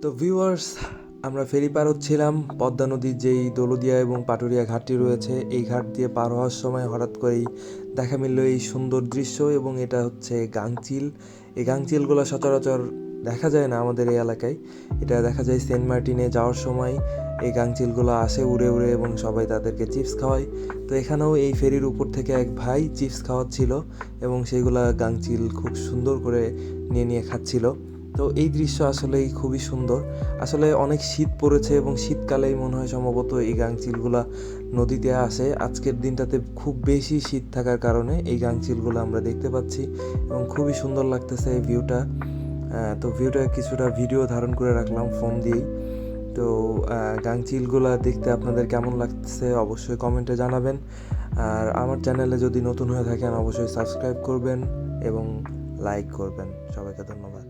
তো ভিউয়ার্স, আমরা ফেরি পার হচ্ছিলাম পদ্মা নদীর যেই দৌলতদিয়া এবং পাটুরিয়া ঘাটটি রয়েছে, এই ঘাট দিয়ে পার হওয়ার সময় হঠাৎ করেই দেখা মিলল এই সুন্দর দৃশ্য। এবং এটা হচ্ছে গাংচিল। এই গাংচিলগুলো সচরাচর দেখা যায় না আমাদের এই এলাকায়। এটা দেখা যায় সেন্ট মার্টিনে যাওয়ার সময় এই গাংচিলগুলো আসে উড়ে উড়ে এবং সবাই তাদেরকে চিপস খাওয়ায়। তো এখানেও এই ফেরির উপর থেকে এক ভাই চিপস খাওয়াচ্ছিল এবং সেইগুলা গাংচিল খুব সুন্দর করে নিয়ে নিয়ে খাচ্ছিল। তো এই দৃশ্য আসলেই খুবই সুন্দর। আসলে অনেক শীত পড়েছে এবং শীতকালেই মনে হয় সম্ভবত এই গাংচিলগুলা নদীতে আসে। আজকের দিনটাতে খুব বেশি শীত থাকার কারণে এই গাংচিলগুলো আমরা দেখতে পাচ্ছি এবং খুবই সুন্দর লাগতেছে এই ভিউটা। তো ভিউটা কিছুটা ভিডিও ধারণ করে রাখলাম ফোন দিয়েই। তো গাংচিলগুলা দেখতে আপনাদের কেমন লাগতেছে অবশ্যই কমেন্টে জানাবেন। আর আমার চ্যানেলে যদি নতুন হয়ে থাকেন অবশ্যই সাবস্ক্রাইব করবেন এবং লাইক করবেন। সবাইকে ধন্যবাদ।